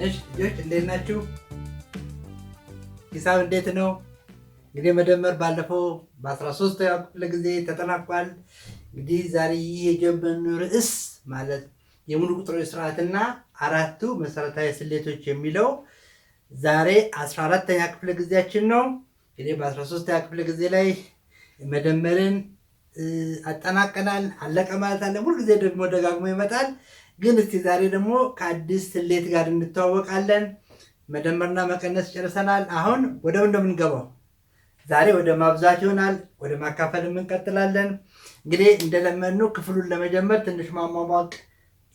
እሺ ልጆች እንዴት ናችሁ? ሂሳብ እንዴት ነው? እንግዲህ መደመር ባለፈው በ13 ክፍለ ጊዜ ተጠናቋል። እንግዲህ ዛሬ ይህ የጀመርነው ርዕስ ማለት የሙሉ ቁጥሮች ስርዓትና አራቱ መሰረታዊ ስሌቶች የሚለው ዛሬ 14ኛ ክፍለ ጊዜያችን ነው። እንግዲህ በ13ኛ ክፍለ ጊዜ ላይ መደመርን አጠናቀናል። አለቀ ማለት አለ። ሁልጊዜ ደግሞ ደጋግሞ ይመጣል። ግን እስቲ ዛሬ ደግሞ ከአዲስ ስሌት ጋር እንተዋወቃለን። መደመርና መቀነስ ጨርሰናል። አሁን ወደ ምን እንደምንገባው ዛሬ ወደ ማብዛት ይሆናል። ወደ ማካፈል እንቀጥላለን። እንግዲህ እንደለመድነው ክፍሉን ለመጀመር ትንሽ ማሟሟቅ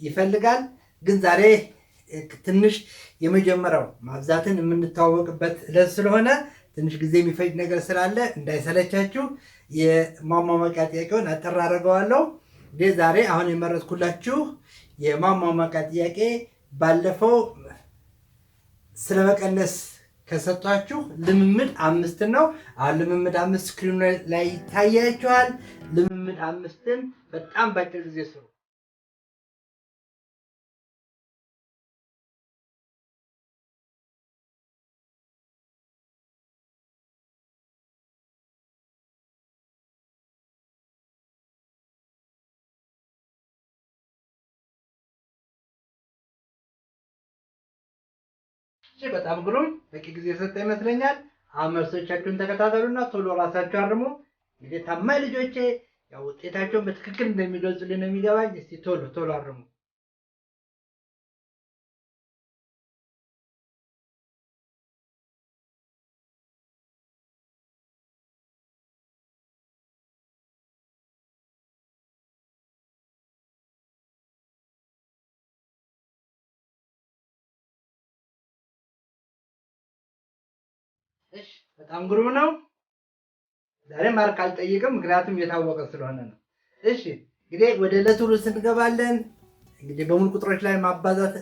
ይፈልጋል። ግን ዛሬ ትንሽ የመጀመሪያው ማብዛትን የምንተዋወቅበት ዕለት ስለሆነ ትንሽ ጊዜ የሚፈጅ ነገር ስላለ እንዳይሰለቻችሁ የማሟሟቂያ ጥያቄውን አጠር አደርገዋለሁ። እንግዲህ ዛሬ አሁን የመረጥኩላችሁ የማሟሟቂያ ጥያቄ ባለፈው ስለመቀነስ ከሰጧችሁ ልምምድ 5 ነው። አሁን ልምምድ 5 ስክሪኑ ላይ ይታያችኋል። ልምምድ 5ን በጣም በአጭር ጊዜ ስሩ። በጣም ግሩም በቂ ጊዜ የሰጠ ይመስለኛል። አሁን መልሶቻችሁን ተከታተሉና ቶሎ ራሳችሁ አርሙ። እንግዲህ ታማኝ ልጆቼ ያው ውጤታቸውን በትክክል እንደሚገልጹልን ነው የሚገባኝ። እስቲ ቶሎ ቶሎ አርሙ። እሺ በጣም ግሩም ነው። ዛሬ ማርክ አልጠይቅም፣ ምክንያቱም የታወቀ ስለሆነ ነው። እሺ እንግዲህ ወደ ዕለቱ ርዕስ እንገባለን። እንግዲህ በሙሉ ቁጥሮች ላይ ማባዛት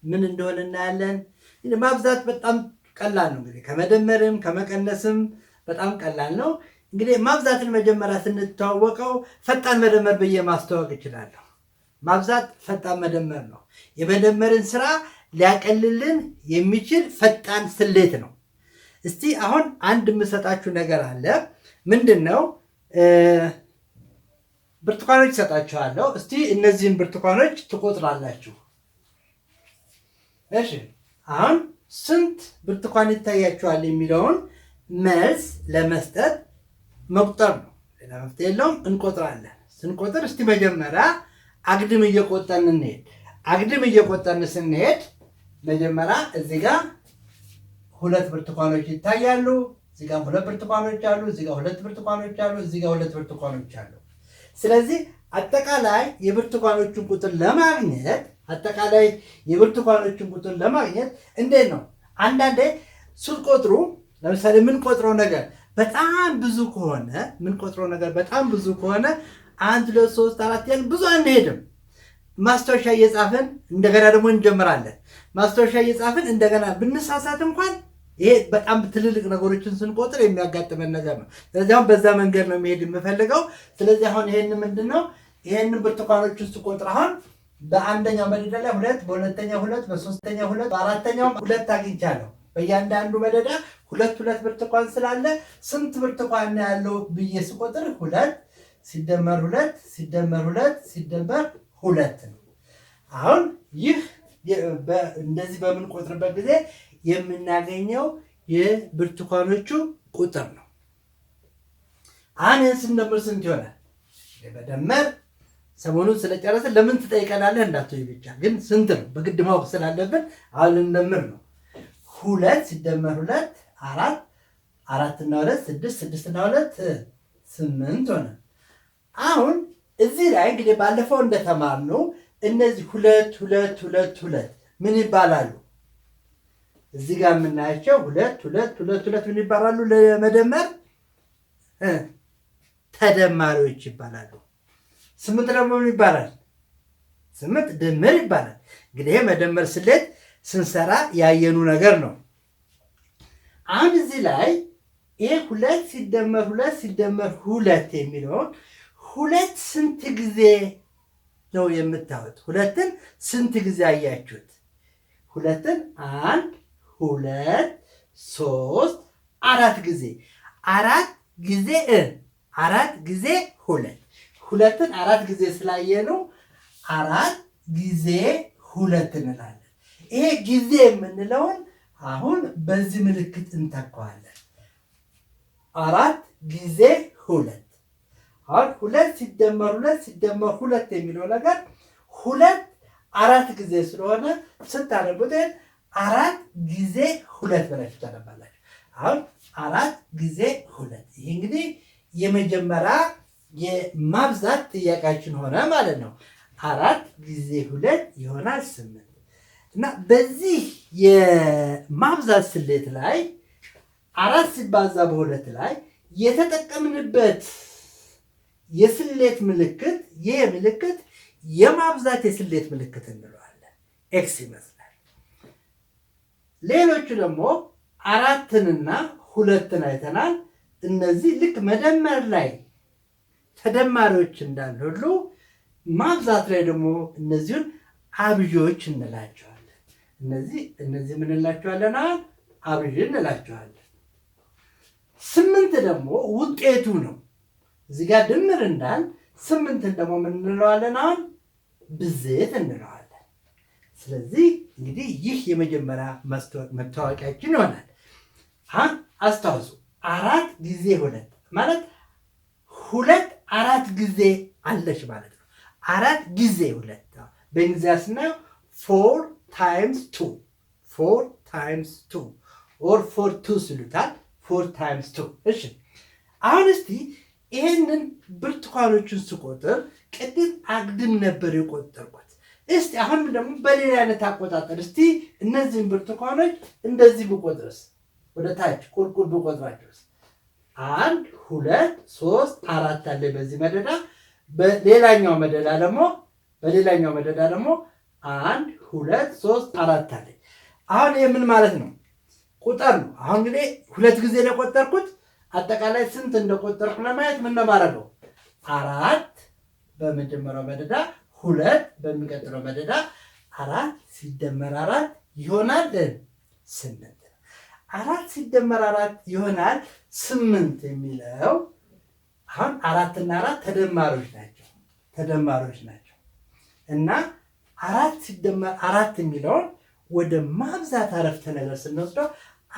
ምን እንደሆነ እናያለን። እንግዲህ ማብዛት በጣም ቀላል ነው። እንግዲህ ከመደመርም ከመቀነስም በጣም ቀላል ነው። እንግዲህ ማብዛትን መጀመሪያ ስንተዋወቀው ፈጣን መደመር ብዬ ማስተዋወቅ እችላለሁ። ማብዛት ፈጣን መደመር ነው። የመደመርን ስራ ሊያቀልልን የሚችል ፈጣን ስሌት ነው። እስቲ አሁን አንድ የምሰጣችሁ ነገር አለ። ምንድን ነው? ብርቱካኖች እሰጣችኋለሁ። እስቲ እነዚህን ብርቱካኖች ትቆጥራላችሁ። እሺ አሁን ስንት ብርቱካን ይታያችኋል የሚለውን መልስ ለመስጠት መቁጠር ነው። ሌላ መፍትሄ የለውም። እንቆጥራለን። ስንቆጥር እስቲ መጀመሪያ አግድም እየቆጠርን እንሄድ። አግድም እየቆጠርን ስንሄድ መጀመሪያ እዚህ ጋር 2 ብርቱካኖች ይታያሉ። እዚህ ጋር 2 ብርቱካኖች አሉ። እዚህ ጋር 2 ብርቱካኖች አሉ። እዚህ ጋር 2 ብርቱካኖች አሉ። ስለዚህ አጠቃላይ የብርቱካኖቹን ቁጥር ለማግኘት እንዴት ነው? አንዳንዴ ስትቆጥሩ ለምሳሌ የምንቆጥረው ነገር በጣም ብዙ ከሆነ 1 2 3 4 ያን ብዙ አንሄድም። ማስታወሻ እየጻፍን እንደገና ደግሞ እንጀምራለን። ማስታወሻ እየጻፍን እንደገና ብንሳሳት እንኳን ይሄ በጣም ትልልቅ ነገሮችን ስንቆጥር የሚያጋጥመን ነገር ነው። ስለዚህ አሁን በዛ መንገድ ነው መሄድ የምፈልገው። ስለዚህ አሁን ይሄን ምንድነው ይሄንን ብርቱካኖች ውስጥ ቆጥር አሁን በአንደኛው መደዳ ላይ 2፣ በሁለተኛው 2፣ በሶስተኛው 2፣ በአራተኛው 2 አግኝቻለሁ። በእያንዳንዱ መደዳ 2 ብርቱካን ስላለ ስንት ብርቱካን ያለው ብዬ ስቆጥር 2 ሲደመር 2 ሲደመር 2 ሲደመር 2 ነው። አሁን ይህ እንደዚህ በምንቆጥርበት ጊዜ የምናገኘው የብርቱካኖቹ ቁጥር ነው። አሁን ስንደምር ስንት ይሆናል? በደመር ሰሞኑን ስለጨረስን ለምን ትጠይቀናለህ እንዳትሆይ ብቻ ግን ስንት ነው በግድ ማወቅ ስላለብን አሁን ልንደምር ነው። 2 ሲደመር 2 4፣ 4 እና 2 6፣ 6 እና 2 8 ሆነ። አሁን እዚህ ላይ እንግዲህ ባለፈው እንደተማርነው እነዚህ 2 2 2 2 ምን ይባላሉ? እዚህ ጋር የምናያቸው 2 2 2 2 ምን ይባላሉ? ለመደመር ተደማሪዎች ይባላሉ። 8 ደግሞ ምን ይባላል? 8 ድምር ይባላል። እንግዲህ ይሄ መደመር ስሌት ስንሰራ ያየኑ ነገር ነው። አሁን እዚህ ላይ ይሄ 2 ሲደመር 2 ሲደመር 2 የሚለውን 2 ስንት ጊዜ ነው የምታዩት? 2ን ስንት ጊዜ አያችሁት? ሁለትን 1 2 3 4 ጊዜ 4 ጊዜ ሁለትን 4 ጊዜ ስላየነው 4 ጊዜ 2 እንላለን። ይሄ ጊዜ የምንለውን አሁን በዚህ ምልክት እንተካዋለን። 4 ጊዜ 2 አሁን 2 ሲደመር 2 የሚለው ነገር 2 4 ጊዜ ስለሆነ ስታነቡት 4 ጊዜ 2 ብላችሁ ታነባላችሁ። አሁን 4 ጊዜ 2 ይሄ እንግዲህ የመጀመሪያ የማብዛት ጥያቄያችን ሆነ ማለት ነው። 4 ጊዜ 2 ይሆናል 8 እና በዚህ የማብዛት ስሌት ላይ 4 ሲባዛ በ2 ላይ የተጠቀምንበት የስሌት ምልክት ይህ ምልክት የማብዛት የስሌት ምልክት እንለዋለን። ኤክስ ይመስላል። ሌሎቹ ደግሞ 4ንና 2ን አይተናል። እነዚህ ልክ መደመር ላይ ተደማሪዎች እንዳለ ሁሉ ማብዛት ላይ ደግሞ እነዚሁን አብዦች እንላቸዋለን። እነዚህ ምን እንላቸዋለን? አብዥ እንላቸዋለን። 8 ደግሞ ውጤቱ ነው። እዚህ ጋር ድምር እንዳል 8ን ደግሞ ምን እንለዋለን? አሁን ብዜት እንለዋለን። ስለዚህ እንግዲህ ይህ የመጀመሪያ መታወቂያችን ይሆናል። አስታውሱ 4 ጊዜ 2 ማለት 2 4 ጊዜ አለች ማለት ነው። 4 ጊዜ 2 በእንግሊዝኛ ስናየው 4 times 2 4 times 2 or 4 2 ይሉታል። 4 times 2 እሺ። አሁን እስቲ ይሄንን ብርቱካኖችን ስቆጥር ቅድም አግድም ነበር የቆጠርኩት። እስቲ አሁን ደግሞ በሌላ አይነት አቆጣጠር እስቲ እነዚህን ብርቱካኖች እንደዚህ ብቆጥርስ፣ ወደ ታች ቁልቁል ብቆጥራቸውስ 1 2 3 4 አለ በዚህ መደዳ። በሌላኛው መደዳ ደግሞ 1 2 3 4 አለ። አሁን ይሄ ምን ማለት ነው? ቁጥር ነው። አሁን እንግዲህ 2 ጊዜ ነው የቆጠርኩት። አጠቃላይ ስንት እንደቆጠርኩ ለማየት ምን ነው ማድረገው? 4 በመጀመሪያው መደዳ፣ 2 በሚቀጥለው መደዳ፣ 4 ሲደመር 4 ይሆናል 8። 4 ሲደመር 4 ይሆናል 8 የሚለው አሁን 4 እና 4 ተደማሪዎች ናቸው እና 4 ሲደመር 4 የሚለውን ወደ ማብዛት አረፍተ ነገር ስንወስደው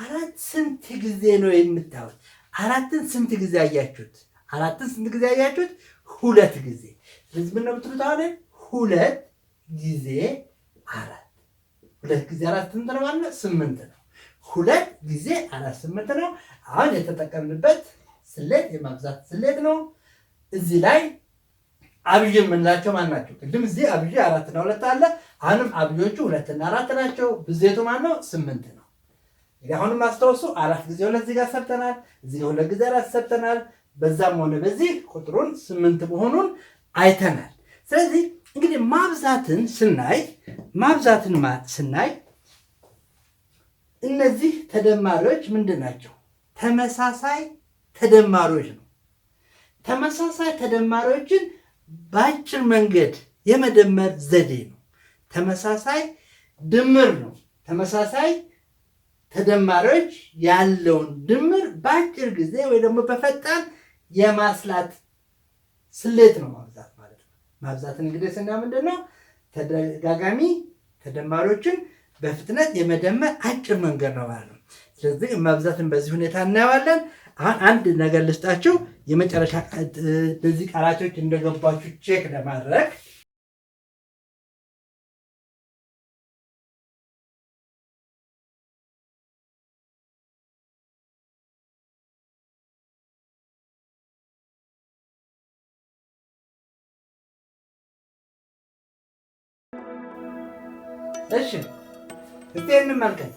4 ስንት ጊዜ ነው የምታዩት? 4ን ስንት ጊዜ አያችሁት? 2 ጊዜ። ስለዚህ ምን ነው የምትሉት? አሁን 2 ጊዜ 4 2 ጊዜ 4 ስንት ነው ማለት ነው? 8 ነው። 2 ጊዜ 4 8 ነው። አሁን የተጠቀምንበት ስሌት የማብዛት ስሌት ነው። እዚህ ላይ አብዥ የምንላቸው ማን ናቸው? ቅድም እዚህ አብዥ 4 እና 2 አለ። አሁንም አብዦቹ 2 እና 4 ናቸው። ብዜቱ ማን ነው? 8 ነው። አሁንም አስታውሱ 4 ጊዜ 2 እዚህ ጋር ሰርተናል። እዚህ ጋር 2 ጊዜ 4 ሰርተናል። በዛም ሆነ በዚህ ቁጥሩን 8 መሆኑን አይተናል። ስለዚህ እንግዲህ ማብዛትን ስናይ እነዚህ ተደማሪዎች ምንድን ናቸው? ተመሳሳይ ተደማሪዎች ነው። ተመሳሳይ ተደማሪዎችን በአጭር መንገድ የመደመር ዘዴ ነው። ተመሳሳይ ድምር ነው። ተመሳሳይ ተደማሪዎች ያለውን ድምር በአጭር ጊዜ ወይ ደግሞ በፈጣን የማስላት ስሌት ነው ማብዛት ማለት ነው። ማብዛትን እንግዲህ ስናየው ምንድን ነው? ተደጋጋሚ ተደማሪዎችን በፍጥነት የመደመር አጭር መንገድ ነው ማለት ነው። ስለዚህ ማብዛትን በዚህ ሁኔታ እናየዋለን። አሁን አንድ ነገር ልስጣችሁ፣ የመጨረሻ እነዚህ ቃላቶች እንደገባችሁ ቼክ ለማድረግ እሺ እስቲ እንመልከት።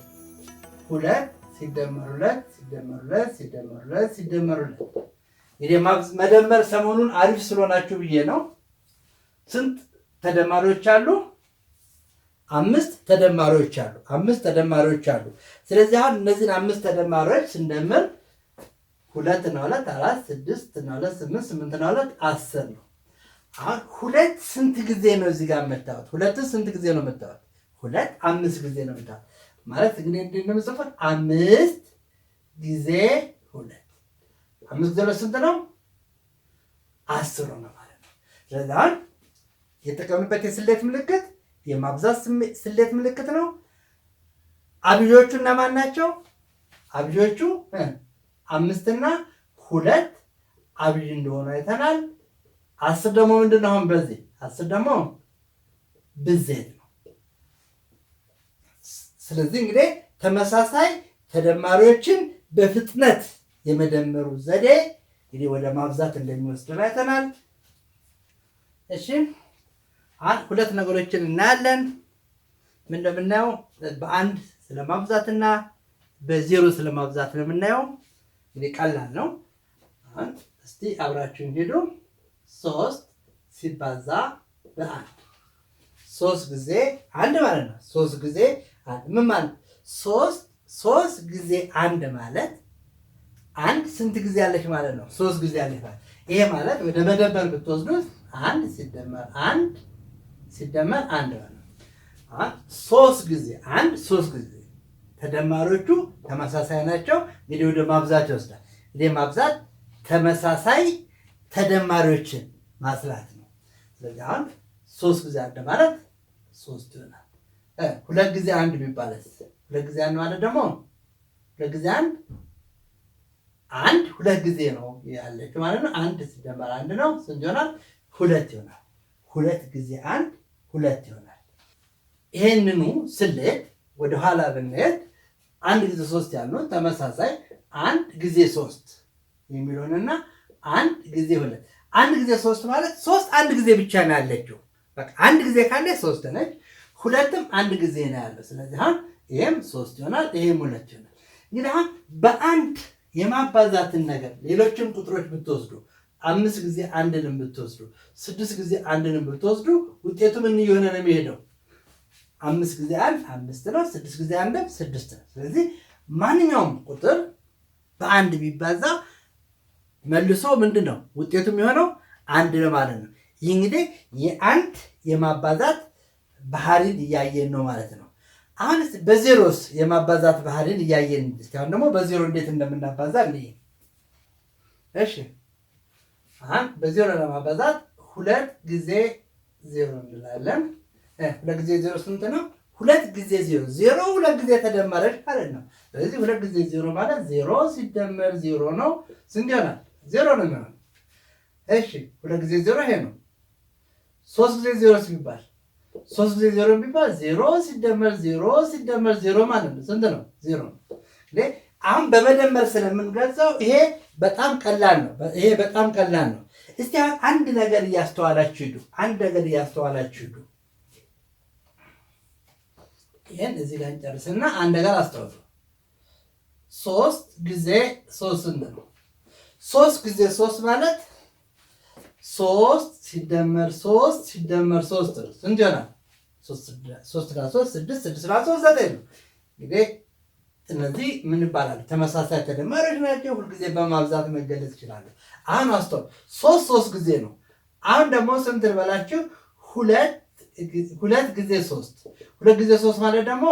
2 ሲደመር 2 ሲደመር 2 ሲደመር 2 ሲደመር 2 እንግዲህ መደመር ሰሞኑን አሪፍ ስለሆናችሁ ብዬ ነው። ስንት ተደማሪዎች አሉ? 5 ተደማሪዎች አሉ። ስለዚህ አሁን እነዚህን 5 ተደማሪዎች ስንደምር 2 እና 2 4 6 እና 2 8 8 እና 2 10 ነው። አሁን 2 ስንት ጊዜ ነው እዚህ ጋር የምታዩት? 2 ስንት ጊዜ ነው የምታዩት? 2 5 ጊዜ ነው የምታል ማለት እንግዲህ እንዴት ነው የምጽፈው? 5 ጊዜ 2 5 ጊዜ 2 ስንት ነው? 10 ነው ማለት ነው። ስለዚህ አሁን የተጠቀምንበት የስሌት ምልክት የማብዛት ስሌት ምልክት ነው። አብዦቹ እነማን ናቸው? አብዦቹ 5 እና 2 አብዥ እንደሆነ አይተናል። 10 ደግሞ ምንድን ነው? አሁን በዚህ 10 ደግሞ ብዜት ነው። ስለዚህ እንግዲህ ተመሳሳይ ተደማሪዎችን በፍጥነት የመደመሩ ዘዴ እንግዲህ ወደ ማብዛት እንደሚወስድ አይተናል። እሺ አሁን ሁለት ነገሮችን እናያለን። ምን እንደምናየው በአንድ ስለማብዛትና በዜሮ ስለማብዛት ነው የምናየው። እንግዲህ ቀላል ነው። አሁን እስቲ አብራችሁን ሄዱ። 3 ሲባዛ በ1 3 ጊዜ 1 ማለት ነው። 3 ጊዜ 1 ምን ማለት? 3 ጊዜ 1 ማለት 1 ስንት ጊዜ አለች ማለት ነው? 3 ጊዜ አለች ማለት። ይሄ ማለት ወደ መደመር ብትወስዱት 1 ሲደመር 1 ሲደመር 1 ማለት ነው። አሁን 3 ጊዜ 1 3 ጊዜ ተደማሪዎቹ ተመሳሳይ ናቸው። እንግዲህ ወደ ማብዛት ይወስዳል። እንግዲህ ማብዛት ተመሳሳይ ተደማሪዎችን ማስላት ነው። ስለዚህ አሁን 3 ጊዜ 1 ማለት 3 ይሆናል። 2 ጊዜ 1 ቢባልስ? 2 ጊዜ 1 ማለት ደግሞ 2 ጊዜ 1 2 ጊዜ ነው ያለችው ማለት ነው። 1 ሲደመር 1 ነው ስንት ይሆናል? 2 ይሆናል። 2 ጊዜ 1 2 ይሆናል። ይሄንኑ ስሌት ወደ ኋላ ብንሄድ 1 ጊዜ 3 ያልነው ተመሳሳይ 1 ጊዜ 3 የሚለውንና 1 ጊዜ 2 1 ጊዜ 3 ማለት 3 1 ጊዜ ብቻ ነው ያለችው። በቃ 1 ጊዜ ካለ 3 ነች። 2ም 1 ጊዜ ነው ያለው። ስለዚህ አሁን ይሄም 3 ይሆናል፣ ይሄም 2 ይሆናል። እንግዲህ አሁን በአንድ የማባዛትን ነገር ሌሎችን ቁጥሮች ብትወስዱ 5 ጊዜ 1ንም ብትወስዱ 6 ጊዜ 1ንም ብትወስዱ ውጤቱ ምን እየሆነ ነው የሚሄደው? 5 ጊዜ 1 5 ነው። 6 ጊዜ 1 6 ነው። ስለዚህ ማንኛውም ቁጥር በአንድ ቢባዛ መልሶ ምንድን ነው ውጤቱ የሚሆነው? 1 ነው ማለት ነው። ይህ እንግዲህ የአንድ የማባዛት ባህሪን እያየን ነው ማለት ነው። አሁን በዜሮስ የማባዛት ባህሪን እያየን እስካሁን ደግሞ በዜሮ እንዴት እንደምናባዛ እንይ። እሺ አሁን በዜሮ ለማባዛት 2 ጊዜ 0 እንላለን። 2 ጊዜ 0 ስንት ነው? 2 ጊዜ 0 0 2 ጊዜ ተደመረች ማለት ነው። ስለዚህ 2 ጊዜ 0 ማለት 0 ሲደመር 0 ነው። ስንት ይሆናል? 0 ነው የሚሆነው። እሺ 2 ጊዜ 0 ይሄ ነው። 3 ጊዜ 0 ሲባል 3 ጊዜ 0 ቢባል 0 ሲደመር 0 ሲደመር 0 ማለት ነው። ስንት ነው? 0 ነው። አሁን በመደመር ስለምንገልጸው ይሄ በጣም ቀላል ነው። ይሄ በጣም ቀላል ነው። እስቲ አሁን አንድ ነገር እያስተዋላችሁ ሂዱ። አንድ ነገር እያስተዋላችሁ ሂዱ። ይሄን እዚህ ጋር እንጨርስና አንድ ነገር አስተውሉ። 3 ጊዜ 3 ስንት ነው? 3 ጊዜ 3 ማለት 3 ሲደመር 3 ሲደመር 3 ነው። ስንት ይሆናል? 3 ጋር 3 6 6 ጋር 3 9 ነው። እንግዲህ እነዚህ ምን ይባላሉ? ተመሳሳይ ተደማሪዎች ናቸው። ሁልጊዜ በማብዛት መገለጽ ይችላሉ። አሁን አስተውሉ። 3 ጊዜ ነው። አሁን ደግሞ ስንት ልበላችሁ? 2 ጊዜ 3 2 ጊዜ 3 ማለት ደግሞ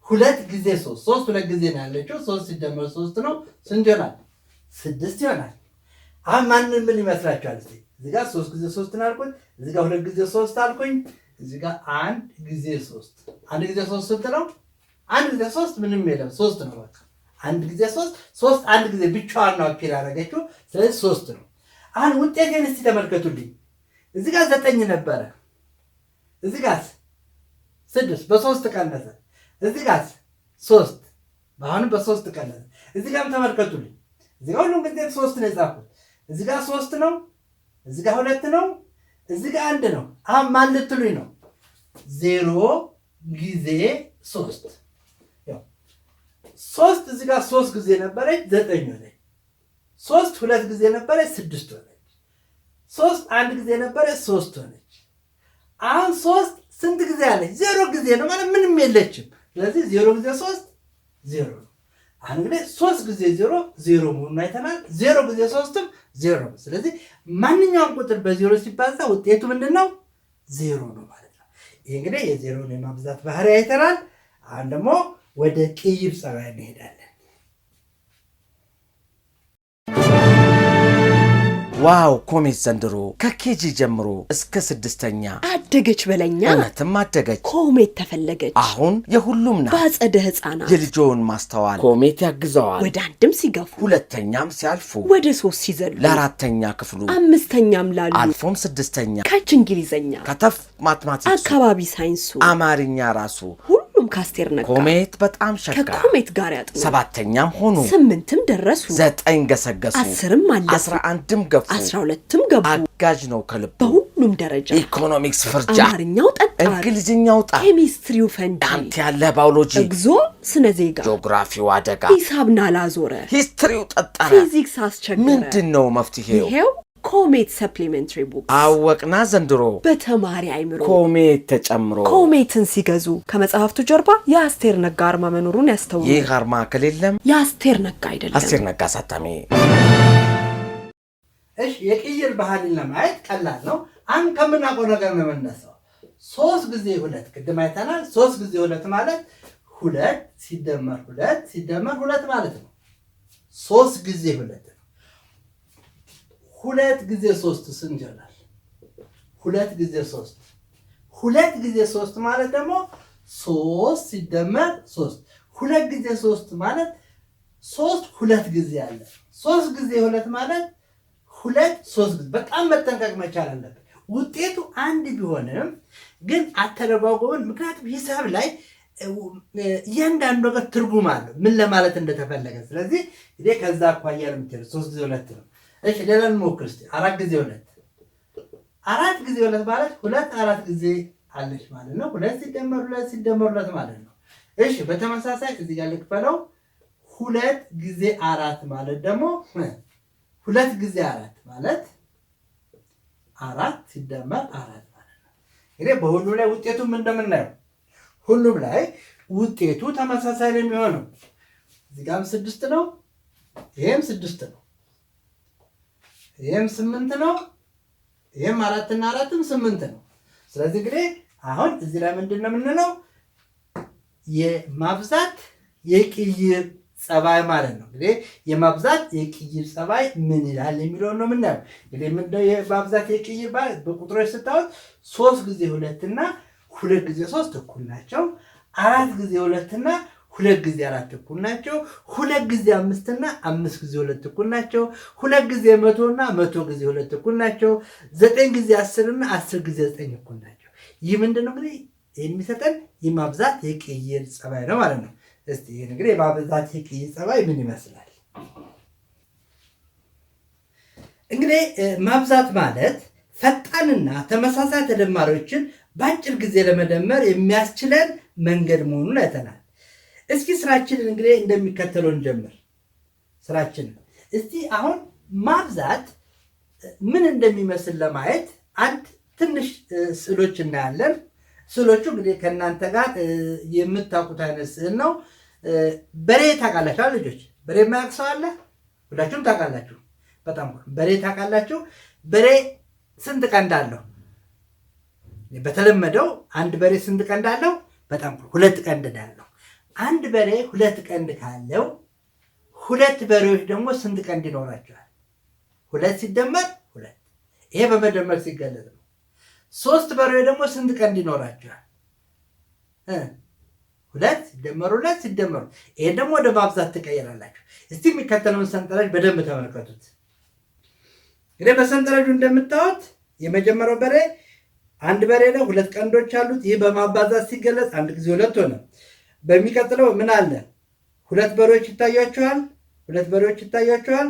2 ጊዜ 3 3 2 ጊዜ ነው ያለችው። 3 ሲደመር 3 ነው። ስንት ይሆናል? 6 ይሆናል። አሁን ማንን ምን ይመስላችኋል? እዚህ ጋር 3 ጊዜ 3 አልኩኝ። እዚህ ጋር 2 ጊዜ 3 አልኩኝ። እዚህ ጋር 1 ጊዜ 3 1 ጊዜ 3 ስንት ነው? 1 ጊዜ 3 ምንም የለም 3 ነው። በቃ 1 ጊዜ 3 1 ጊዜ ብቻዋን ነው አፒል ያደረገችው። ስለዚህ 3 ነው። አሁን ውጤቴን እስቲ ተመልከቱልኝ። እዚህ ጋር 9 ነበረ። እዚህ ጋር 6 በ3 ቀነሰ። እዚህ ጋር 3 አሁንም በ3 ቀነሰ። እዚህ ጋርም ተመልከቱልኝ። እዚህ ጋር ሁሉም ጊዜ 3 ነው የጻፍኩት። እዚህ ጋር 3 ነው። እዚህ ጋር 2 ነው። እዚህ ጋር 1 ነው። አሁን ማን ልትሉኝ ነው? 0 ጊዜ 3 3 እዚህ ጋር 3 ጊዜ ነበረች 9 ሆነች። 3 2 ጊዜ ነበረች 6 ሆነች። 3 1 ጊዜ ነበረች 3 ሆነች። አሁን 3 ስንት ጊዜ አለች? 0 ጊዜ ነው ማለት ምንም የለችም። ስለዚህ 0 ጊዜ 3 0 ነው። አሁን እንግዲህ 3 ጊዜ 0 0 መሆኑን አይተናል። 0 ጊዜ 3ም 0 ነው። ስለዚህ ማንኛውም ቁጥር በ0 ሲባዛ ውጤቱ ምንድን ነው? 0 ነው ማለት ነው። ይህ እንግዲህ የዜሮን የማብዛት ባህሪ አይተናል። አሁን ደግሞ ወደ ቅይር ጸባይ እንሄዳለን። ዋው ኮሜት ዘንድሮ ከኬጂ ጀምሮ እስከ 6ኛ አደገች በለኛ። እውነትም አደገች። ኮሜት ተፈለገች። አሁን የሁሉም ናት። በአጸደ ሕፃናት የልጆውን ማስተዋል ኮሜት ያግዘዋል። ወደ አንድም ሲገፉ፣ ሁለተኛም ሲያልፉ፣ ወደ 3 ሲዘሉ፣ ለአራተኛ ክፍሉ፣ 5ኛም ላሉ፣ አልፎም 6ኛ ከች እንግሊዘኛ፣ ከተፍ ማትማቲክሱ፣ አካባቢ ሳይንሱ፣ አማርኛ ራሱ ሁሉም ካስቴር ነጋ። ኮሜት በጣም ሸጋ። ከኮሜት ጋር ያጥኑ። 7ኛም ሆኑ፣ 8ም ደረሱ፣ 9 ገሰገሱ፣ 10ም አለፉ፣ 11ም ገፉ፣ 12ም ገቡ። አጋዥ ነው ከልቡ በሁሉም ደረጃ ኢኮኖሚክስ ፍርጃ፣ አማርኛው ጠጣር፣ እንግሊዝኛው ጣር፣ ኬሚስትሪው ፈንጂ፣ አንተ ያለ ባዮሎጂ፣ እግዞ ስነ ዜጋ፣ ጂኦግራፊው አደጋ፣ ሂሳብ ናላዞረ፣ ሂስትሪው ጠጠረ፣ ፊዚክስ አስቸገረ። ምንድነው መፍትሄው? ይሄው ኮሜት ሰፕሊሜንተሪ ቡክ አወቅና ዘንድሮ በተማሪ አይምሮ ኮሜት ተጨምሮ። ኮሜትን ሲገዙ ከመጽሐፍቱ ጀርባ የአስቴር ነጋ አርማ መኖሩን ያስተውሉ። ይህ አርማ ከሌለም የአስቴር ነጋ አይደለም። አስቴር ነጋ አሳታሚ። እሺ የቅይር ባህልን ለማየት ቀላል ነው። አንድ ከምናውቀው ነገር ነው የምነሳው። 3 ጊዜ 2 ቅድም አይተናል። 3 ጊዜ 2 ማለት 2 ሲደመር 2 ሲደመር 2 ማለት ነው። 3 ጊዜ 2 ነው። 2 ጊዜ 3 ስንት ይሆናል? 2 ጊዜ 3 2 ጊዜ 3 ማለት ደግሞ 3 ሲደመር 3 2 ጊዜ 3 ማለት 3 2 ጊዜ አለ። 3 ጊዜ 2 ማለት 2 3 ጊዜ። በጣም መጠንቀቅ መቻል አለብን። ውጤቱ አንድ ቢሆንም ግን አተረጓጎምን፣ ምክንያቱም ሂሳብ ላይ እያንዳንዱ ነገር ትርጉም አለው ምን ለማለት እንደተፈለገ። ስለዚህ እንግዲህ ከዛ አኳያ ነው የምትሄዱ። 3 ጊዜ 2 ነው። እሺ ሌላ እንሞክር እስቲ። 4 ጊዜ 2 4 ጊዜ 2 ማለት 2 4 ጊዜ አለች ማለት ነው። 2 ሲደመር 2 ሲደመር 2 ማለት ነው። እሺ በተመሳሳይ እዚህ ጋር ልክፈለው። 2 ጊዜ 4 ማለት ደግሞ 2 ጊዜ 4 ማለት 4 ሲደመር 4 ማለት ነው። እንግዲህ በሁሉም ላይ ውጤቱም እንደምናየው ሁሉም ላይ ውጤቱ ተመሳሳይ ነው የሚሆነው። እዚህ ጋርም 6 ነው፣ ይሄም 6 ነው፣ ይሄም 8 ነው፣ ይሄም 4 እና 4ም 8 ነው። ስለዚህ እንግዲህ አሁን እዚህ ላይ ምንድን ነው የምንለው? የማብዛት የቅይር ጸባይ ማለት ነው። እንግዲህ የማብዛት የቅይር ጸባይ ምን ይላል የሚለውን ነው የምናየው። እንግዲህ ምንድነው የማብዛት የቅይር ባል? በቁጥሮች ስታወት 3 ጊዜ 2 እና 2 ጊዜ 3 እኩል ናቸው። 4 ጊዜ 2 እና 2 ጊዜ 4 እኩል ናቸው። 2 ጊዜ 5 እና 5 ጊዜ 2 እኩል ናቸው። 2 ጊዜ 100 እና 100 ጊዜ 2 እኩል ናቸው። 9 ጊዜ 10 እና 10 ጊዜ 9 እኩል ናቸው። ይህ ምንድነው እንግዲህ የሚሰጠን የማብዛት የቅይር ጸባይ ነው ማለት ነው። እስቲ ይሄ እንግዲህ የማብዛት የቅይር ጸባይ ምን ይመስላል? እንግዲህ ማብዛት ማለት ፈጣንና ተመሳሳይ ተደማሪዎችን በአጭር ጊዜ ለመደመር የሚያስችለን መንገድ መሆኑን አይተናል። እስኪ ስራችንን እንግዲህ እንደሚከተለው እንጀምር። ስራችንን እስቲ አሁን ማብዛት ምን እንደሚመስል ለማየት አንድ ትንሽ ስዕሎች እናያለን። ስዕሎቹ እንግዲህ ከእናንተ ጋር የምታውቁት አይነት ስዕል ነው። በሬ ታውቃላችሁ ልጆች? በሬ የማያውቅ ሰው አለ? ሁላችሁም ታውቃላችሁ። በጣም በሬ ታውቃላችሁ። በሬ ስንት ቀንድ አለው? በተለመደው አንድ በሬ ስንት ቀንድ አለው? በጣም 2 ቀንድ አለው። አንድ በሬ 2 ቀንድ ካለው 2 በሬዎች ደግሞ ስንት ቀንድ ይኖራቸዋል? 2 ሲደመር 2። ይሄ በመደመር ሲገለጽ ነው። 3 በሬዎች ደግሞ ስንት ቀንድ ይኖራቸዋል? 2 ሲደመሩ 2 ሲደመሩ። ይሄ ደግሞ ወደ ማብዛት ትቀይራላችሁ። እስቲ የሚከተለውን ሰንጠረዥ በደንብ ተመልከቱት። እንግዲህ በሰንጠረዡ እንደምታዩት የመጀመሪያው በሬ አንድ በሬ ነው፣ 2 ቀንዶች አሉት። ይህ በማባዛት ሲገለጽ 1 ጊዜ 2 ሆነ። በሚቀጥለው ምን አለ? 2 በሬዎች ይታያቸዋል። 2 በሬዎች ይታያቸዋል።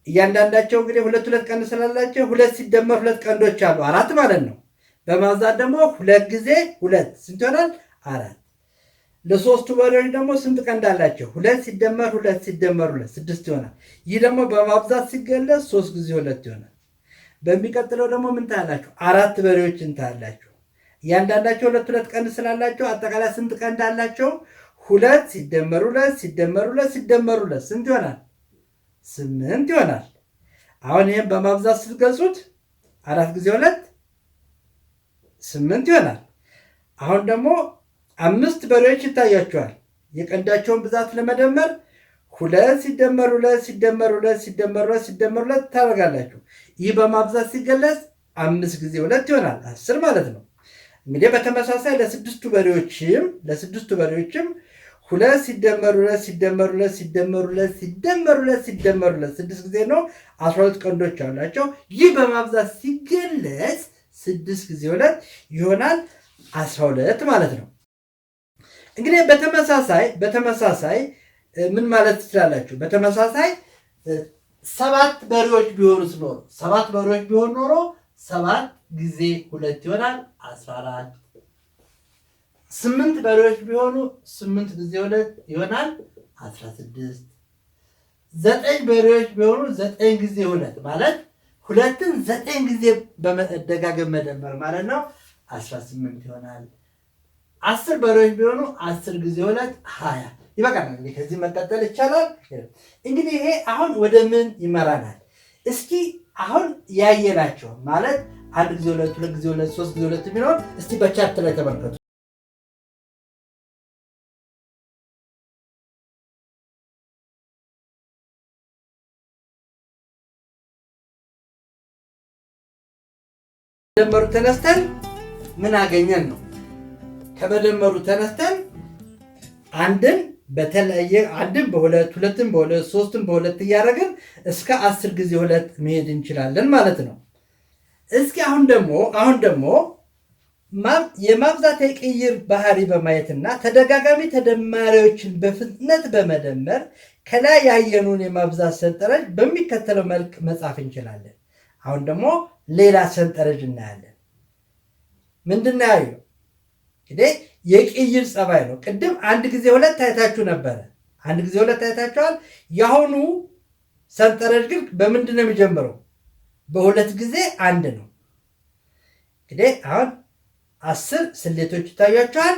እያንዳንዳቸው እንግዲህ 2 ቀንድ ስላላቸው 2 ሲደመር 2 ቀንዶች አሉ፣ 4 ማለት ነው። በማብዛት ደግሞ 2 ጊዜ 2 ስንት ይሆናል? 4። ለሶስቱ በሬዎች ደግሞ ስንት ቀንድ አላቸው? 2 ሲደመር 2 ሲደመር 2 6 ይሆናል። ይህ ደግሞ በማብዛት ሲገለጽ 3 ጊዜ 2 ይሆናል። በሚቀጥለው ደግሞ ምን ታያላችሁ? 4 በሬዎችን ታያላችሁ። እያንዳንዳቸው 2 ቀንድ ስላላቸው አጠቃላይ ስንት ቀንድ አላቸው? 2 ሲደመር 2 ሲደመር 2 ሲደመር 2 ስንት ይሆናል? 8 ይሆናል። አሁን ይህም በማብዛት ስትገልጹት 4 ጊዜ 2 8 ይሆናል። አሁን ደግሞ 5 በሬዎች ይታያቸዋል። የቀንዳቸውን ብዛት ለመደመር 2 ሲደመር 2 ሲደመር 2 ሲደመር 2 ሲደመር 2 ታደርጋላችሁ። ይህ በማብዛት ሲገለጽ 5 ጊዜ 2 ይሆናል 10 ማለት ነው። እንግዲህ በተመሳሳይ ለስድስቱ በሬዎችም 2 ሲደመር 2 ሲደመር 2 ሲደመር 2 ሲደመር 2 ሲደመር 2 6 ጊዜ ነው። 12 ቀንዶች አላቸው። ይህ በማብዛት ሲገለጽ 6 ጊዜ 2 ይሆናል 12 ማለት ነው። እንግዲህ በተመሳሳይ ምን ማለት ትችላላችሁ? በተመሳሳይ 7 በሬዎች ቢሆኑስ ኖሮ 7 በሬዎች ቢሆን ኖሮ 7 ጊዜ 2 ይሆናል 14። 8 በሬዎች ቢሆኑ 8 ጊዜ 2 ይሆናል 16። 9 በሬዎች ቢሆኑ 9 ጊዜ 2 ማለት ሁለትን 9 ጊዜ በመደጋገም መደመር ማለት ነው 18 ይሆናል። 10 በሬዎች ቢሆኑ 10 ጊዜ 2 20 ይበቃል። እንግዲህ ከዚህ መቀጠል ይቻላል። እንግዲህ ይሄ አሁን ወደ ምን ይመራናል? እስኪ አሁን ያየናቸው ማለት 1 ጊዜ 2 2 ጊዜ 2 3 ጊዜ 2 የሚለውን እስቲ በቻርት ላይ ተመልከቱ። ከመደመሩ ተነስተን ምን አገኘን ነው። ከመደመሩ ተነስተን አንድን በሁለት ሁለትን በሁለት ሶስትን በሁለት እያደረግን እስከ 10 ጊዜ 2 መሄድ እንችላለን ማለት ነው። እስኪ አሁን ደግሞ የማብዛት የቅይር ባህሪ በማየትና ተደጋጋሚ ተደማሪዎችን በፍጥነት በመደመር ከላይ ያየኑን የማብዛት ሰንጠረዥ በሚከተለው መልክ መጻፍ እንችላለን። አሁን ደግሞ ሌላ ሰንጠረዥ እናያለን። ምንድን ነው ያየው? እንግዲህ የቅይር ጸባይ ነው። ቅድም 1 ጊዜ 2 አይታችሁ ነበረ። 1 ጊዜ 2 አይታችኋል። የአሁኑ ሰንጠረዥ ግን በምንድን ነው የሚጀምረው? በ2 ጊዜ 1 ነው። እንግዲህ አሁን 10 ስሌቶች ይታያችኋል።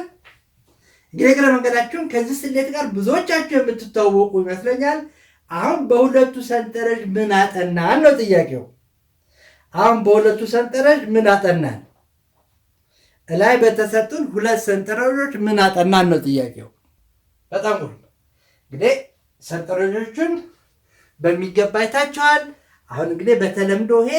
እንግዲህ እግረ መንገዳችሁን ከዚህ ስሌት ጋር ብዙዎቻችሁ የምትታወቁ ይመስለኛል። አሁን በሁለቱ ሰንጠረዥ ምን አጠናን ነው ጥያቄው። አሁን በሁለቱ ሰንጠረዥ ምን አጠናን? እላይ በተሰጡን 2 ሰንጠረዦች ምን አጠናን ነው ጥያቄው። በጣም ጥሩ። እንግዲህ ሰንጠረዦቹን በሚገባ አይታችኋል። አሁን እንግዲህ በተለምዶ ይሄ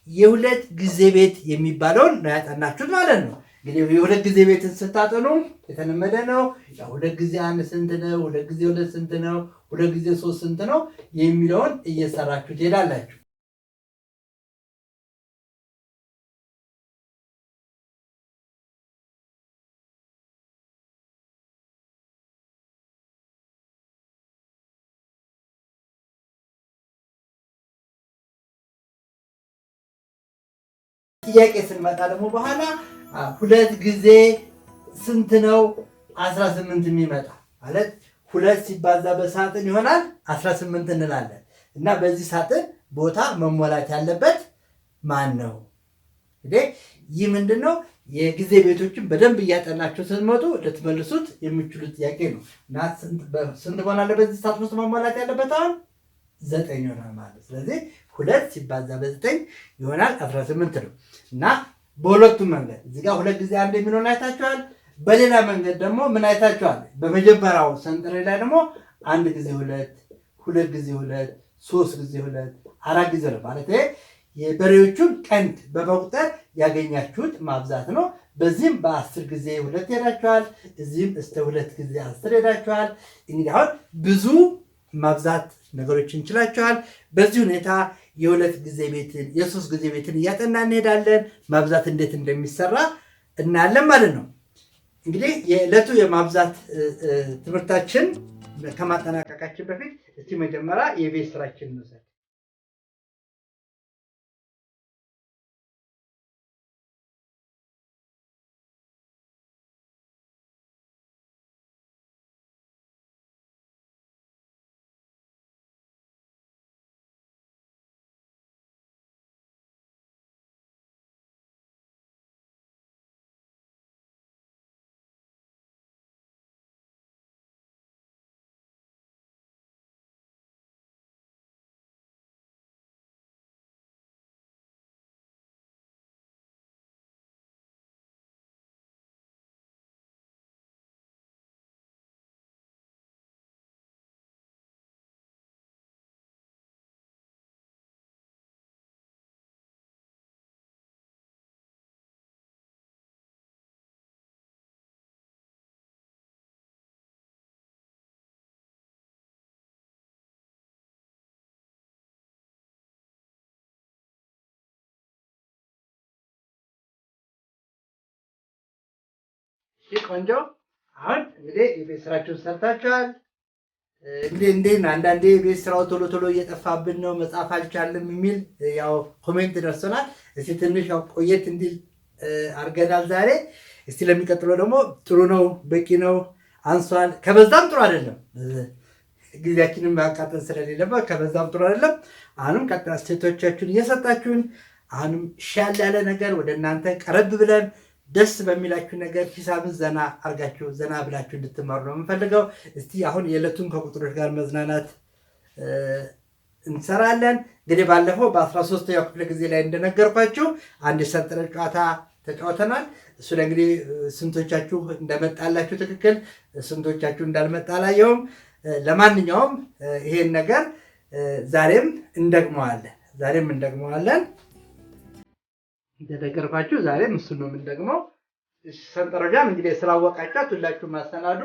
የ2 ጊዜ ቤት የሚባለውን ነው ያጠናችሁት ማለት ነው። እንግዲህ የ2 ጊዜ ቤትን ስታጠኑ የተለመደ ነው። 2 ጊዜ 1 ስንት ነው? 2 ጊዜ 2 ስንት ነው? 2 ጊዜ 3 ስንት ነው? የሚለውን እየሰራችሁ ትሄዳላችሁ። ጥያቄ ስንመጣ ደግሞ በኋላ 2 ጊዜ ስንት ነው 18 የሚመጣ ማለት 2 ሲባዛ በሳጥን ይሆናል 18 እንላለን። እና በዚህ ሳጥን ቦታ መሞላት ያለበት ማን ነው? እንግዲህ ይህ ምንድን ነው? የጊዜ ቤቶችን በደንብ እያጠናችሁ ስትመጡ ልትመልሱት የሚችሉት ጥያቄ ነው። እና ስንት መሆን አለበት በዚህ ሳጥን ውስጥ መሞላት ያለበት? አሁን 9 ይሆናል ማለት። ስለዚህ 2 ሲባዛ በ9 ይሆናል 18 ነው። እና በሁለቱም መንገድ እዚህ ጋር 2 ጊዜ 1 የሚለውን አይታችኋል። በሌላ መንገድ ደግሞ ምን አይታችኋል? በመጀመሪያው ሰንጠረዥ ላይ ደግሞ 1 ጊዜ 2 2 ጊዜ 2 3 ጊዜ 2 4 ጊዜ 2 ማለት የበሬዎቹን ቀንድ በመቁጠር ያገኛችሁት ማብዛት ነው። በዚህም በ10 ጊዜ 2 ሄዳችኋል። እዚህም እስከ 2 ጊዜ 10 ሄዳችኋል። እንግዲህ አሁን ብዙ ማብዛት ነገሮችን እንችላችኋል። በዚህ ሁኔታ የ2 ጊዜ ቤትን የ3 ጊዜ ቤትን እያጠና እንሄዳለን። ማብዛት እንዴት እንደሚሰራ እናያለን ማለት ነው። እንግዲህ የዕለቱ የማብዛት ትምህርታችን ከማጠናቀቃችን በፊት እስቲ መጀመሪያ የቤት ስራችን እንውሰድ። ቆንጆ። አሁን እንግዲህ የቤት ስራችሁን ሰርታችኋል። እንዴት ነው? አንዳንዴ የቤት ስራው ቶሎ ቶሎ እየጠፋብን ነው፣ መጻፍ አልቻልም የሚል ያው ኮሜንት ደርሶናል። እስቲ ትንሽ ያው ቆየት እንዲል አድርገናል ዛሬ። እስቲ ለሚቀጥለው ደግሞ ጥሩ ነው፣ በቂ ነው፣ አንሷል፣ ከበዛም ጥሩ አይደለም፣ ጊዜያችንን ማቃጠል ስለሌለበት ከበዛም ጥሩ አይደለም። አሁንም ቀጣይ አስተያየቶቻችሁን እየሰጣችሁን አሁንም ሻል ያለ ነገር ወደ እናንተ ቀረብ ብለን ደስ በሚላችሁ ነገር ሂሳብን ዘና አርጋችሁ ዘና ብላችሁ እንድትማሩ ነው የምፈልገው። እስቲ አሁን የዕለቱን ከቁጥሮች ጋር መዝናናት እንሰራለን። እንግዲህ ባለፈው በ13ኛው ክፍለ ጊዜ ላይ እንደነገርኳችሁ አንድ የሰንጠረዥ ጨዋታ ተጫውተናል። እሱ ላይ እንግዲህ ስንቶቻችሁ እንደመጣላችሁ ትክክል፣ ስንቶቻችሁ እንዳልመጣ አላየሁም። ለማንኛውም ይሄን ነገር ዛሬም እንደግመዋለን። እንደነገርኳችሁ ዛሬም እሱን ነው የምንደግመው። ሰንጠረዣን እንግዲህ ስላወቃችኋት ሁላችሁ ማሰናዱ።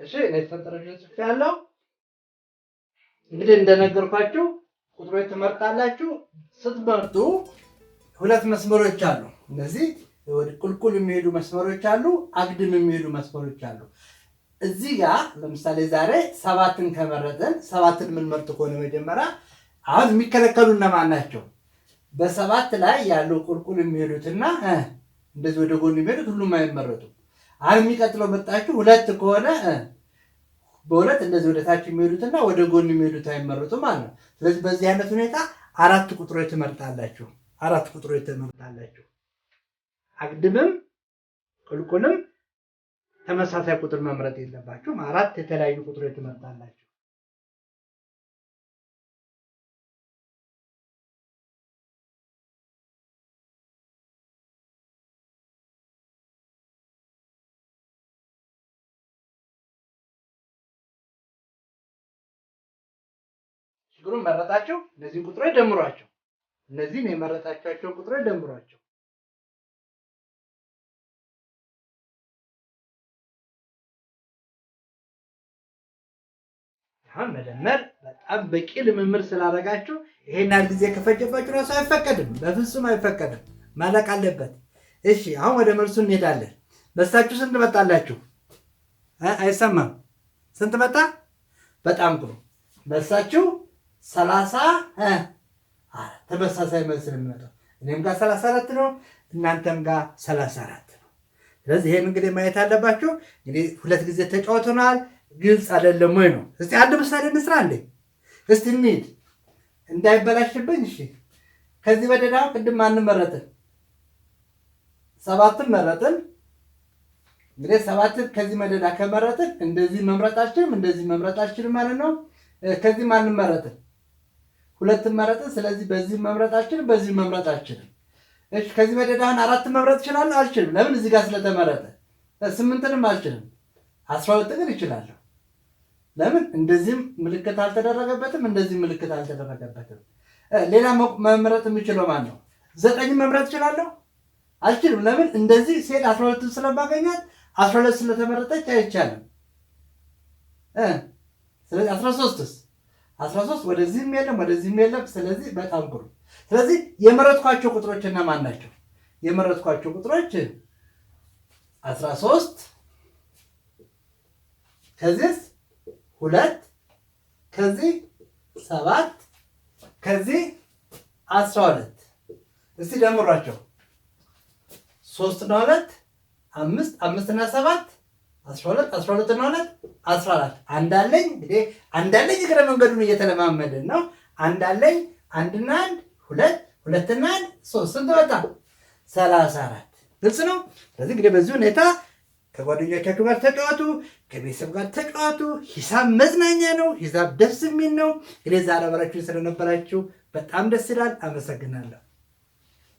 እሺ እኔ ሰንጠረዡን ጽፌያለሁ። እንግዲህ እንደነገርኳችሁ ቁጥሮች ትመርጣላችሁ። ስትመርጡ ሁለት መስመሮች አሉ። እነዚህ ወደ ቁልቁል የሚሄዱ መስመሮች አሉ፣ አግድም የሚሄዱ መስመሮች አሉ። እዚህ ጋር ለምሳሌ ዛሬ 7ን ከመረጥን 7ን የምንመርጥ ከሆነ መጀመሪያ አሁን የሚከለከሉ እነማን ናቸው? በ7 ላይ ያሉ ቁልቁል የሚሄዱትና እንደዚህ ወደ ጎን የሚሄዱት ሁሉም አይመረጡም። አሁን የሚቀጥለው መጣችሁ 2 ከሆነ በሁለት እንደዚህ ወደ ታች የሚሄዱትና ወደ ጎን የሚሄዱት አይመረጡም ማለት ነው። ስለዚህ በዚህ አይነት ሁኔታ 4 ቁጥሮች ትመርጣላችሁ። አግድምም ቁልቁልም ተመሳሳይ ቁጥር መምረጥ የለባችሁም። 4 የተለያዩ ቁጥሮች ትመርጣላችሁ። ችግሩን መረጣችሁ። እነዚህን ቁጥሮች ደምሯቸው። እነዚህን የመረጣቸው ቁጥሮች ደምሯቸው። አሁን መደመር በጣም በቂ ልምምድ ስላደረጋችሁ ይሄን ያህል ጊዜ ከፈጀባችሁ ራሱ አይፈቀድም፣ በፍጹም አይፈቀድም፣ ማለቅ አለበት። እሺ አሁን ወደ መልሱ እንሄዳለን። በሳችሁ ስንት መጣላችሁ? አይሰማም። ስንት መጣ? በጣም ጥሩ። በሳችሁ 30 ተመሳሳይ መልስ ነው የሚመጣው። እኔም ጋር 34 ነው፣ እናንተም ጋር 34 ነው። ስለዚህ ይሄን እንግዲህ ማየት አለባችሁ። እንግዲህ 2 ጊዜ ተጫውተናል። ግልጽ አይደለም ወይ ነው? እስቲ አንድ ምሳሌ እንስራ እንዴ። እስቲ እንሂድ እንዳይበላሽብኝ። እሺ ከዚህ በደዳው ቅድም ማንን መረጥን? 7ን መረጥን። እንግዲህ 7ን ከዚህ መደዳ ከመረጥን እንደዚህ መምረጣችንም እንደዚህ መምረጣችንም ማለት ነው። ከዚህ ማንን መረጥን? 2ን መረጥን። ስለዚህ በዚህ መምረጣችንም በዚህ መምረጣችንም። እሺ ከዚህ መደዳውን 4 መምረጥ እችላለሁ? አልችልም። ለምን? እዚህ ጋር ስለተመረጠ። 8ንም አልችልም። 12 ግን እችላለሁ። ለምን? እንደዚህም ምልክት አልተደረገበትም፣ እንደዚህ ምልክት አልተደረገበትም። ሌላ መምረጥ የምችለው ማን ነው? 9 መምረጥ እችላለሁ? አልችልም። ለምን? እንደዚህ ሴት 12 ስለማገኛት 12 ስለተመረጠች አይቻልም። ስለዚህ 13ስ 13 ወደዚህም የለም ወደዚህም የለም። ስለዚህ በጣም ጥሩ። ስለዚህ የመረጥኳቸው ቁጥሮች እነማን ናቸው? የመረጥኳቸው ቁጥሮች 13 ከዚህ 2 ከዚህ 7 ከዚህ 12። እስቲ ደምሯቸው። 3 እና 2 5 5 እና 7 12 12 እና 2 14። አንዳለኝ እንግዲህ አንዳለኝ እግረ መንገዱን እየተለማመድን ነው። አንዳለኝ 1 እና 1 2 2 እና 1 3 ስንት ወጣ? 34። ግልጽ ነው። ስለዚህ እንግዲህ በዚህ ሁኔታ ከጓደኞቻችሁ ጋር ተጫወቱ፣ ከቤተሰብ ጋር ተጫወቱ። ሂሳብ መዝናኛ ነው። ሂሳብ ደስ የሚል ነው። እንግዲህ ዛሬ አብራችሁ ስለነበራችሁ በጣም ደስ ይላል። አመሰግናለሁ።